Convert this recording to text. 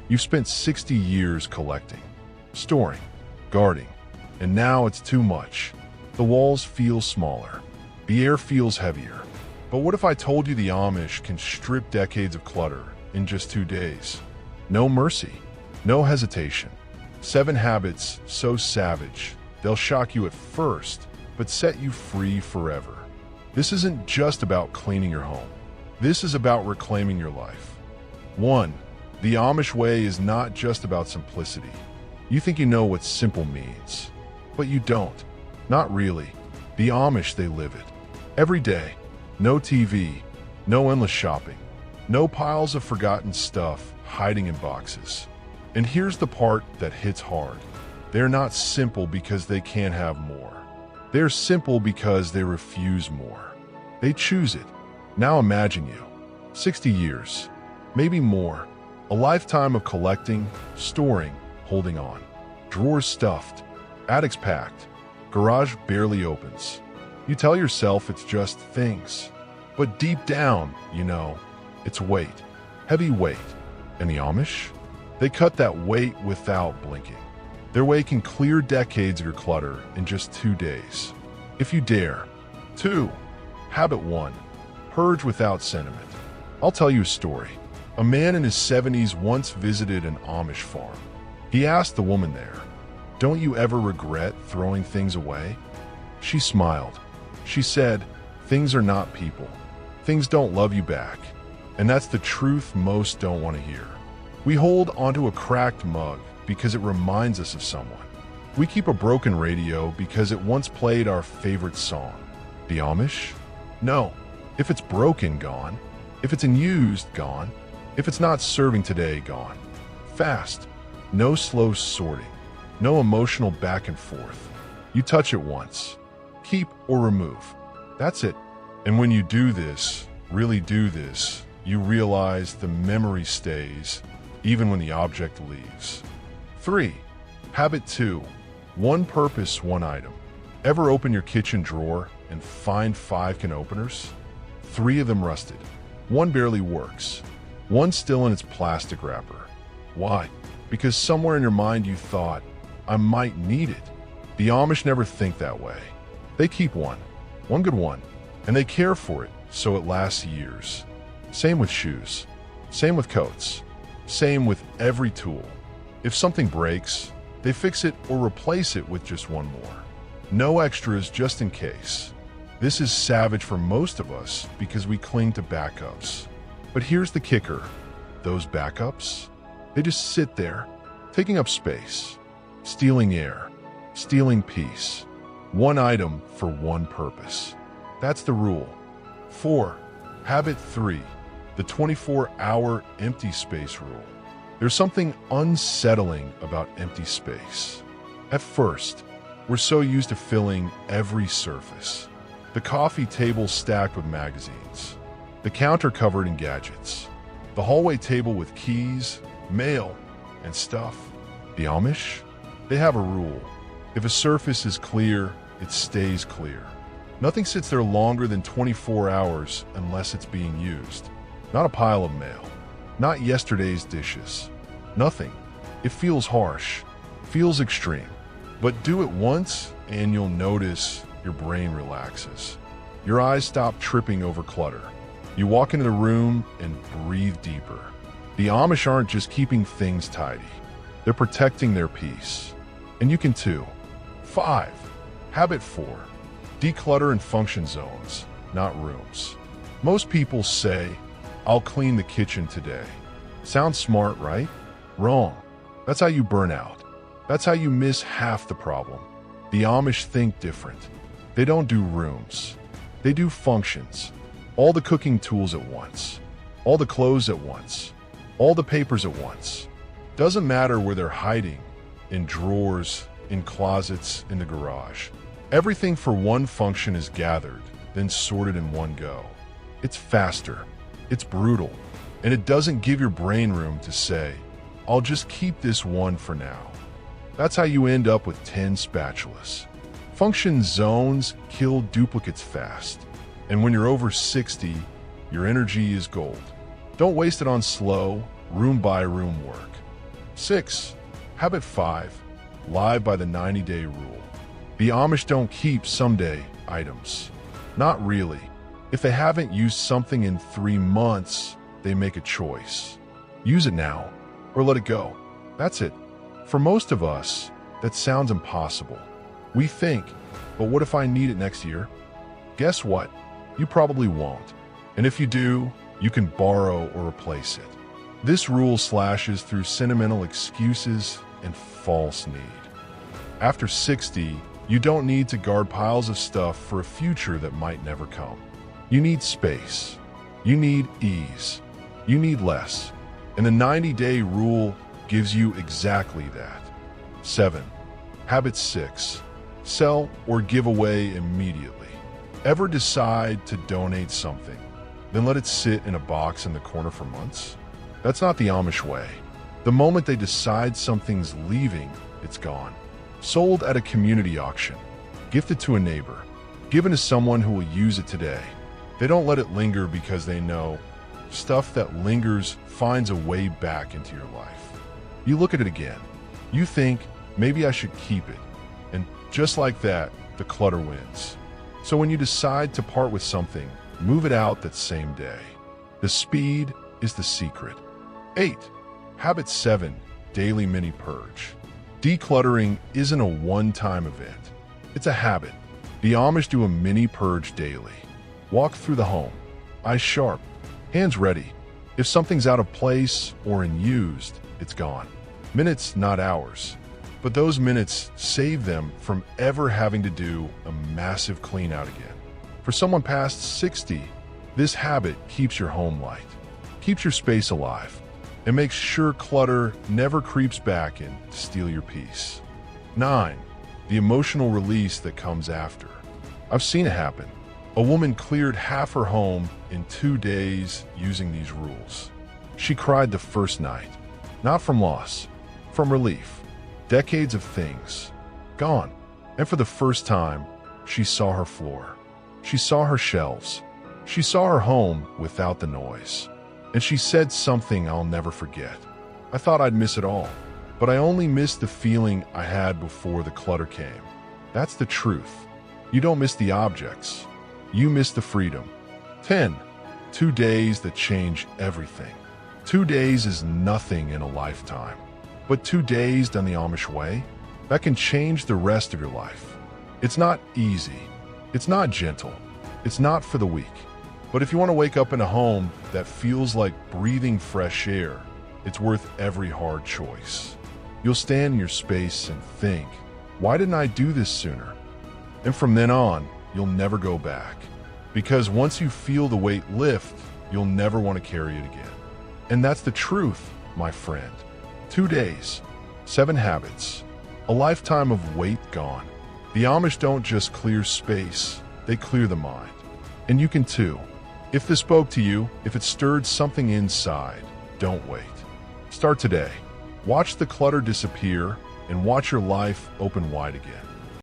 You've spent 60 years collecting, storing, guarding, and now it's too much. The walls feel smaller. The air feels heavier. But what if I told you the Amish can strip decades of clutter in just 2 days? No mercy, no hesitation. 7 habits so savage, they'll shock you at first, but set you free forever. This isn't just about cleaning your home. This is about reclaiming your life. 1. The Amish way is not just about simplicity. You think you know what simple means, but you don't. Not really. The Amish, they live it. Every day. No TV, no endless shopping, no piles of forgotten stuff hiding in boxes. And here's the part that hits hard. They're not simple because they can't have more. They're simple because they refuse more. They choose it. Now imagine you. 60 years, maybe more. A lifetime of collecting, storing, holding on. Drawers stuffed, attics packed, garage barely opens. You tell yourself it's just things. But deep down, you know, it's weight. Heavy weight. And the Amish? They cut that weight without blinking. Their way can clear decades of your clutter in just 2 days. If you dare. 2. Habit 1. Purge without sentiment. I'll tell you a story. A man in his 70s once visited an Amish farm. He asked the woman there, "Don't you ever regret throwing things away?" She smiled. She said, "Things are not people. Things don't love you back." And that's the truth most don't want to hear. We hold onto a cracked mug because it reminds us of someone. We keep a broken radio because it once played our favorite song. The Amish? No. If it's broken, gone. If it's unused, gone. If it's not serving today, gone. Fast. No slow sorting. No emotional back and forth. You touch it once. Keep or remove. That's it. And when you do this, really do this, you realize the memory stays even when the object leaves. 3. Habit 2. One purpose, one item. Ever open your kitchen drawer and find 5 can openers? 3 of them rusted. 1 barely works. 1 still in its plastic wrapper. Why? Because somewhere in your mind you thought, I might need it. The Amish never think that way. They keep one good one, and they care for it so it lasts years. Same with shoes. Same with coats. Same with every tool. If something breaks, they fix it or replace it with just 1 more. No extras just in case. This is savage for most of us because we cling to backups. But here's the kicker. Those backups, they just sit there, taking up space, stealing air, stealing peace. 1 item for 1 purpose. That's the rule. 4. Habit 3. The 24-hour empty space rule. There's something unsettling about empty space. At first, we're so used to filling every surface. The coffee table stacked with magazines. The counter covered in gadgets. The hallway table with keys, mail, and stuff. The Amish? They have a rule. If a surface is clear, it stays clear. Nothing sits there longer than 24 hours unless it's being used. Not a pile of mail. Not yesterday's dishes. Nothing. It feels harsh. Feels extreme. But do it once and you'll notice your brain relaxes. Your eyes stop tripping over clutter. You walk into the room and breathe deeper. The Amish aren't just keeping things tidy. They're protecting their peace. And you can too. 5. Habit 4. Declutter in function zones, not rooms. Most people say, I'll clean the kitchen today. Sounds smart, right? Wrong. That's how you burn out. That's how you miss half the problem. The Amish think different. They don't do rooms. They do functions. All the cooking tools at once. All the clothes at once. All the papers at once. Doesn't matter where they're hiding. In drawers, in closets, in the garage. Everything for one function is gathered, then sorted in one go. It's faster. It's brutal. And it doesn't give your brain room to say, I'll just keep this one for now. That's how you end up with 10 spatulas. Function zones kill duplicates fast. And when you're over 60, your energy is gold. Don't waste it on slow, room-by-room work. 6. Habit 5. Live by the 90-day rule. The Amish don't keep someday items. Not really. If they haven't used something in 3 months, they make a choice. Use it now, or let it go. That's it. For most of us, that sounds impossible. We think, but what if I need it next year? Guess what? You probably won't. And if you do, you can borrow or replace it. This rule slashes through sentimental excuses and false need. After 60, you don't need to guard piles of stuff for a future that might never come. You need space. You need ease. You need less. And the 90-day rule gives you exactly that. 7. Habit 6. Sell or give away immediately. Ever decide to donate something, then let it sit in a box in the corner for months? That's not the Amish way. The moment they decide something's leaving, it's gone. Sold at a community auction. Gifted to a neighbor. Given to someone who will use it today. They don't let it linger because they know stuff that lingers finds a way back into your life. You look at it again. You think, maybe I should keep it. And just like that, the clutter wins. So when you decide to part with something, move it out that same day. The speed is the secret. 8. Habit 7. Daily mini purge. Decluttering isn't a one-time event. It's a habit. The Amish do a mini purge daily. Walk through the home, eyes sharp, hands ready. If something's out of place or unused, it's gone. Minutes, not hours. But those minutes save them from ever having to do a massive clean out again. For someone past 60, this habit keeps your home light, keeps your space alive, and makes sure clutter never creeps back in to steal your peace. 9. The emotional release that comes after. I've seen it happen. A woman cleared half her home in 2 days using these rules. She cried the first night, not from loss, from relief. Decades of things gone. And for the first time, she saw her floor. She saw her shelves. She saw her home without the noise. And she said something I'll never forget. I thought I'd miss it all, but I only missed the feeling I had before the clutter came. That's the truth. You don't miss the objects. You miss the freedom. 10. 2 days that change everything. 2 days is nothing in a lifetime. But 2 days done the Amish way, that can change the rest of your life. It's not easy. It's not gentle. It's not for the weak. But if you want to wake up in a home that feels like breathing fresh air, it's worth every hard choice. You'll stand in your space and think, why didn't I do this sooner? And from then on, you'll never go back. Because once you feel the weight lift, you'll never want to carry it again. And that's the truth, my friend. 2 days, 7 habits, a lifetime of weight gone. The Amish don't just clear space, they clear the mind. And you can too. If this spoke to you, if it stirred something inside, don't wait. Start today. Watch the clutter disappear and watch your life open wide again.